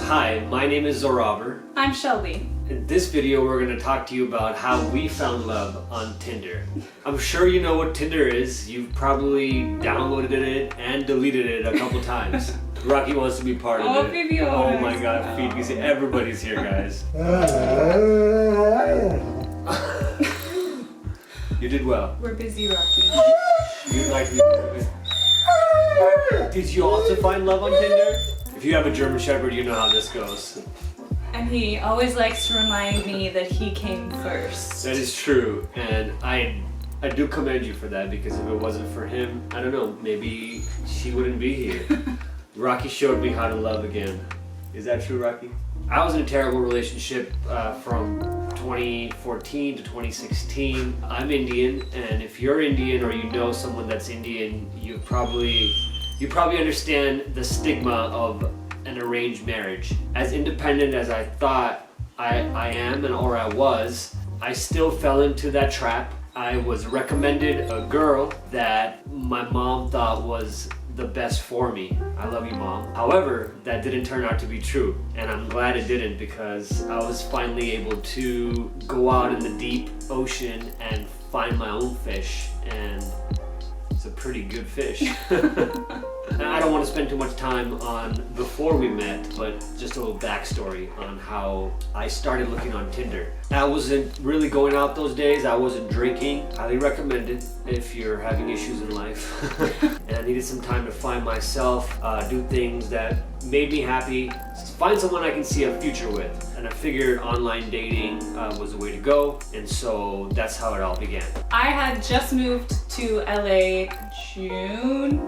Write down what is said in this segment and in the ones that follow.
Hi, my name is Zoravar. I'm Shelby. In this video, we're going to talk to you about how we found love on Tinder. I'm sure you know what Tinder is. You've probably downloaded it and deleted it a couple times. Rocky wants to be part of it. Baby, oh my god, Phoebe's here. Everybody's here, guys. You did well. We're busy, Rocky. You like me. Did you also find love on Tinder? If you have a German Shepherd, you know how this goes. And he always likes to remind me that he came first. That is true, and I do commend you for that, because if it wasn't for him, I don't know, maybe she wouldn't be here. Rocky showed me how to love again. Is that true, Rocky? I was in a terrible relationship from 2014 to 2016. I'm Indian, and if you're Indian or you know someone that's Indian, you probably understand the stigma of an arranged marriage. As independent as I thought I am or I was, I still fell into that trap. I was recommended a girl that my mom thought was the best for me. I love you, Mom. However, that didn't turn out to be true, and I'm glad it didn't, because I was finally able to go out in the deep ocean and find my own fish, and it's a pretty good fish. I don't want to spend too much time on before we met, but just a little backstory on how I started looking on Tinder. I wasn't really going out those days. I wasn't drinking. Highly recommended if you're having issues in life. And I needed some time to find myself, do things that made me happy, find someone I can see a future with. And I figured online dating was the way to go, and so that's how it all began. I had just moved to LA June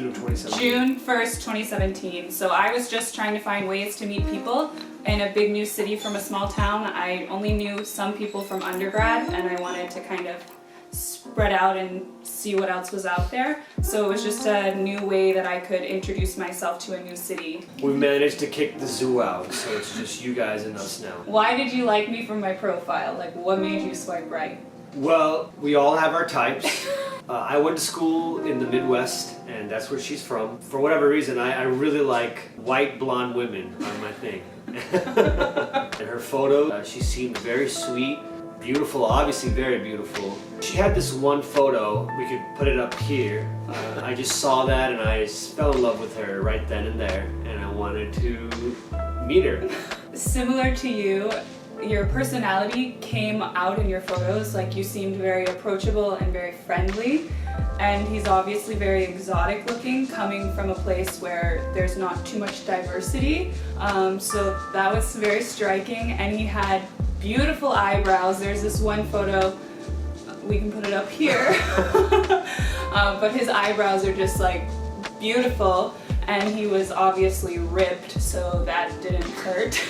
of 2017. June 1st, 2017. So I was just trying to find ways to meet people in a big new city from a small town. I only knew some people from undergrad, and I wanted to kind of spread out and see what else was out there. So it was just a new way that I could introduce myself to a new city. We managed to kick the zoo out, so it's just you guys and us now. Why did you like me from my profile? Like, what made you swipe right? Well, we all have our types. I went to school in the Midwest, and that's where she's from. For whatever reason, I really like white blonde women are my thing. And her photo, she seemed very sweet, beautiful, obviously very beautiful. She had this one photo, we could put it up here. I just saw that and I fell in love with her right then and there, and I wanted to meet her. Similar to you, your personality came out in your photos. Like, you seemed very approachable and very friendly, and he's obviously very exotic looking, coming from a place where there's not too much diversity, so that was very striking. And he had beautiful eyebrows. There's this one photo, we can put it up here, but his eyebrows are just like beautiful, and he was obviously ripped, so that didn't hurt.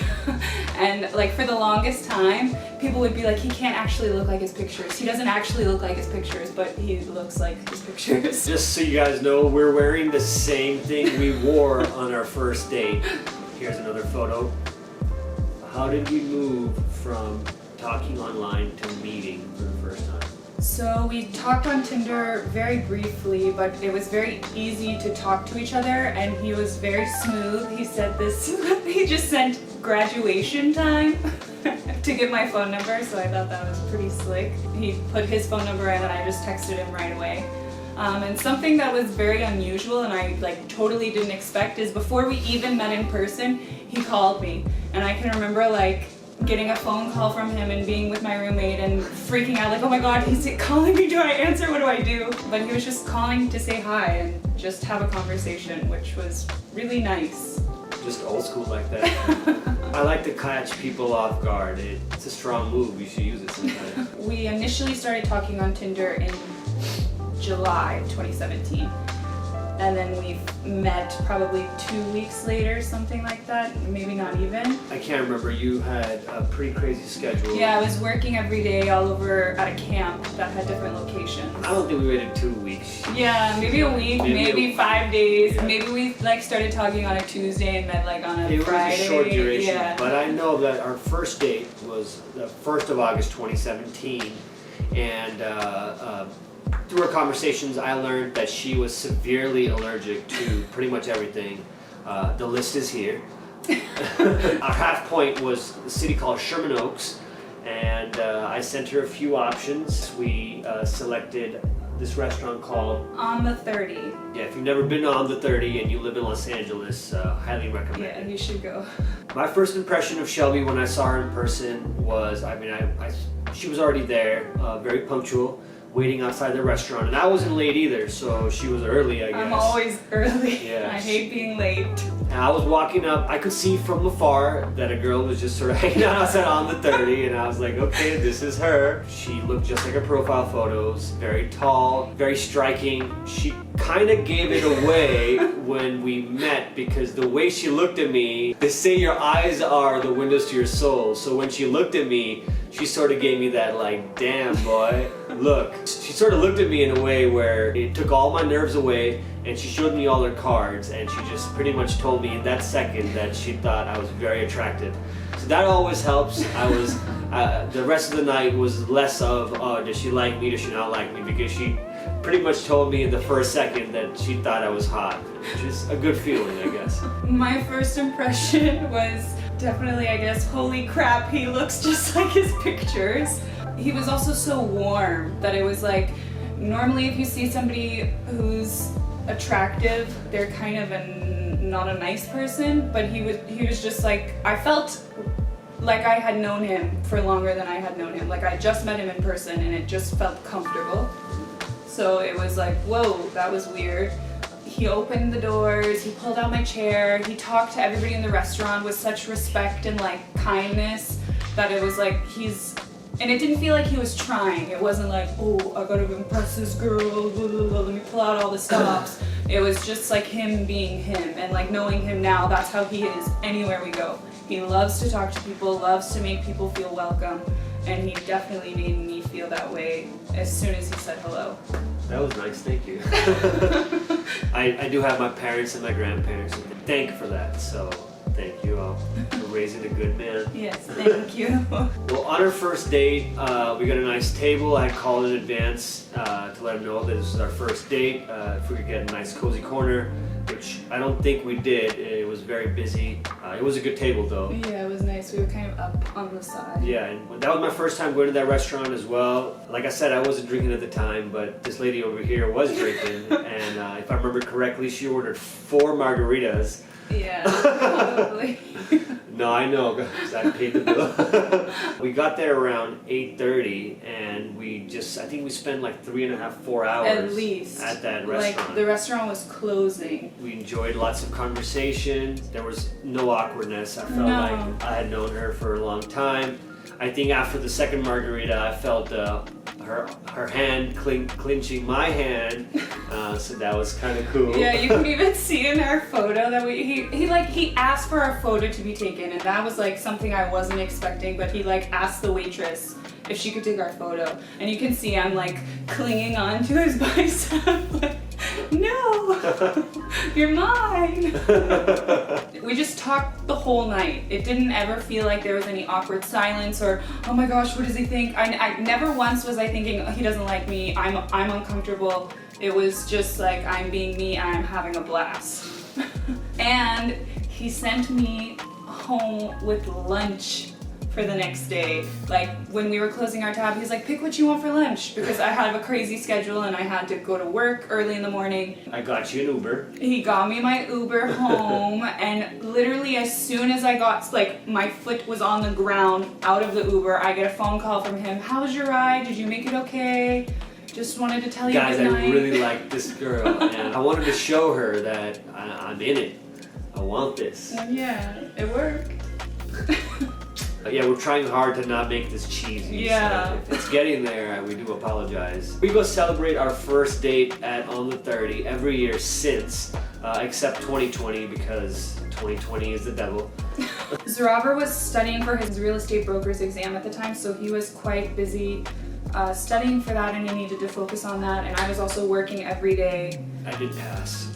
And like, for the longest time, people would be like, he can't actually look like his pictures. He doesn't actually look like his pictures, but he looks like his pictures. Just so you guys know, we're wearing the same thing we wore on our first date. Here's another photo. How did we move from talking online to meeting for the first time? So we talked on Tinder very briefly, but it was very easy to talk to each other, and he was very smooth. He said this, he just sent graduation time to get my phone number, so I thought that was pretty slick. He put his phone number in, and I just texted him right away. And something that was very unusual and I like totally didn't expect is, before we even met in person, he called me. And I can remember like getting a phone call from him and being with my roommate and freaking out like, oh my god, he's calling me, do I answer, what do I do? But he was just calling to say hi and just have a conversation, which was really nice. Just old school like that. I like to catch people off guard. It's a strong move, you should use it sometime. We initially started talking on Tinder in July 2017. And then we met probably 2 weeks later, something like that, maybe not even. I can't remember, you had a pretty crazy schedule. Yeah, I was working every day all over at a camp that had different locations. I don't think we waited 2 weeks. Yeah, maybe a week, maybe 5 days. Yeah. Maybe we like started talking on a Tuesday and met like on a It Friday. was a short duration, yeah. but I know that our first date was the 1st of August 2017, and through our conversations, I learned that she was severely allergic to pretty much everything. The list is here. Our half point was a city called Sherman Oaks, and I sent her a few options. We selected this restaurant called On the 30. Yeah, if you've never been to On the 30 and you live in Los Angeles, highly recommend Yeah, it. you should go. My first impression of Shelby when I saw her in person was, she was already there, very punctual, waiting outside the restaurant, and I wasn't late either, so she was early, I guess. I'm always early. Yeah. I hate being late. And I was walking up, I could see from afar that a girl was just sort of hanging out outside On the 30, and I was like, okay, this is her. She looked just like her profile photos, very tall, very striking. She kind of gave it away when we met, because the way she looked at me, they say your eyes are the windows to your soul, so when she looked at me, she sort of gave me that like, damn boy, look. She sort of looked at me in a way where it took all my nerves away, and she showed me all her cards, and she just pretty much told me in that second that she thought I was very attractive. So that always helps. I was, the rest of the night was less of, oh, does she like me, does she not like me, because she pretty much told me in the first second that she thought I was hot, which is a good feeling, I guess. My first impression was definitely, I guess, holy crap, he looks just like his pictures. He was also so warm that it was like, normally if you see somebody who's attractive, they're kind of not a nice person, but he was just like, I felt like I had known him for longer than I had known him. Like I just met him in person and it just felt comfortable. So it was like, whoa, that was weird. He opened the doors, he pulled out my chair, he talked to everybody in the restaurant with such respect and like kindness that it was like and it didn't feel like he was trying. It wasn't like, oh, I gotta impress this girl, blah, blah, blah, let me pull out all the stops. It was just like him being him, and like knowing him now, that's how he is anywhere we go. He loves to talk to people, loves to make people feel welcome, and he definitely made me feel that way as soon as he said hello. That was nice, thank you. I do have my parents and my grandparents to thank for that, so thank you all for raising a good man. Yes, thank you. Well, on our first date, we got a nice table. I had called in advance to let him know that this was our first date. If we could get a nice cozy corner, which I don't think we did. It was very busy. It was a good table though. Yeah, it was nice. We were kind of up on the side. Yeah, and that was my first time going to that restaurant as well. Like I said, I wasn't drinking at the time, but this lady over here was drinking. And if I remember correctly, she ordered 4 margaritas. Yeah, probably. No, I know, because I paid the bill. We got there around 8:30, and I think we spent like 3.5, 4 hours At least. at that restaurant. Like, the restaurant was closing. We enjoyed lots of conversation. There was no awkwardness. I felt like I had known her for a long time. I think after the second margarita, I felt her hand clinching my hand, so that was kind of cool. Yeah, you can even see in our photo that he asked for our photo to be taken, and that was like something I wasn't expecting. But he like asked the waitress if she could take our photo, and you can see I'm like clinging on to his bicep, like, no, you're mine. We just talked the whole night. It didn't ever feel like there was any awkward silence or, oh my gosh, what does he think? I never once was I thinking, oh, he doesn't like me, I'm uncomfortable. It was just like, I'm being me and I'm having a blast. And he sent me home with lunch for the next day. Like when we were closing our tab, he's like, pick what you want for lunch, because I had a crazy schedule and I had to go to work early in the morning. I got you an Uber. He got me my Uber home, and literally as soon as I got, like, my foot was on the ground out of the Uber, I get a phone call from him. How was your ride? Did you make it okay? Just wanted to tell you Guys, good night. I really like this girl, and I wanted to show her that I'm in it. I want this. Yeah, it worked. Yeah, we're trying hard to not make this cheesy. Yeah. So if it's getting there, we do apologize. We go celebrate our first date at On the 30 every year since, except 2020, because 2020 is the devil. Zoravar was studying for his real estate broker's exam at the time, so he was quite busy studying for that, and he needed to focus on that, and I was also working every day. I did pass.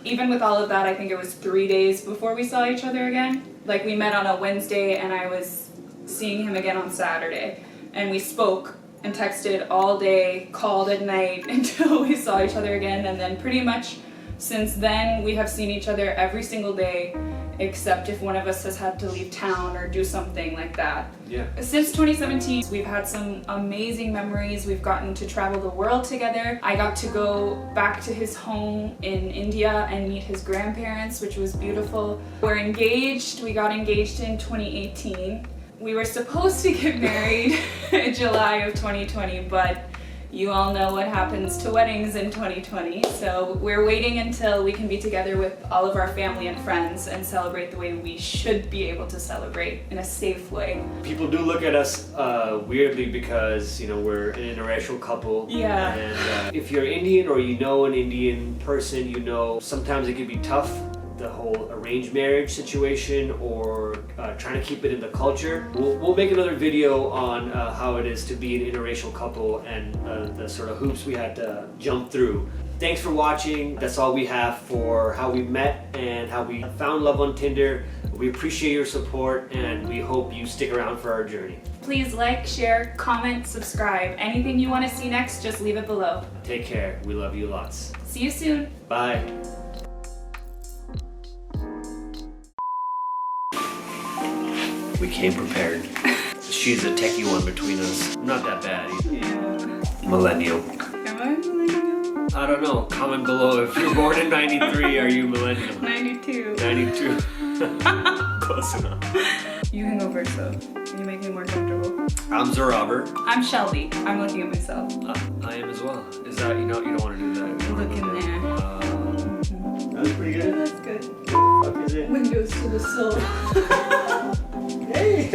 Even with all of that, I think it was 3 days before we saw each other again. Like, we met on a Wednesday and I was seeing him again on Saturday. And we spoke and texted all day, called at night until we saw each other again. And then pretty much since then, we have seen each other every single day. except if one of us has had to leave town or do something like that. Yeah. Since 2017, we've had some amazing memories. We've gotten to travel the world together. I got to go back to his home in India and meet his grandparents, which was beautiful. We're engaged. We got engaged in 2018. We were supposed to get married in July of 2020, but you all know what happens to weddings in 2020. So we're waiting until we can be together with all of our family and friends and celebrate the way we should be able to celebrate, in a safe way. People do look at us weirdly because, you know, we're an interracial couple. Yeah. And if you're Indian or you know an Indian person, you know sometimes it can be tough, the whole arranged marriage situation, or trying to keep it in the culture. We'll make another video on how it is to be an interracial couple and the sort of hoops we had to jump through. Thanks for watching. That's all we have for how we met and how we found love on Tinder. We appreciate your support and we hope you stick around for our journey. Please like, share, comment, subscribe. Anything you want to see next, just leave it below. Take care. We love you lots. See you soon. Bye. We came prepared. She's a techie one between us. Not that bad either. Yeah. Millennial. Am I millennial? I don't know. Comment below if you're born in 93, are you millennial? 92. 92. Close enough. You can go first though. You make me more comfortable. I'm Zoravar. I'm Shelby. I'm looking at myself. I am as well. Is that, you don't want to do that. Look in there. That was pretty good. That's good. What the fuck is it? Windows to the soul. Hey!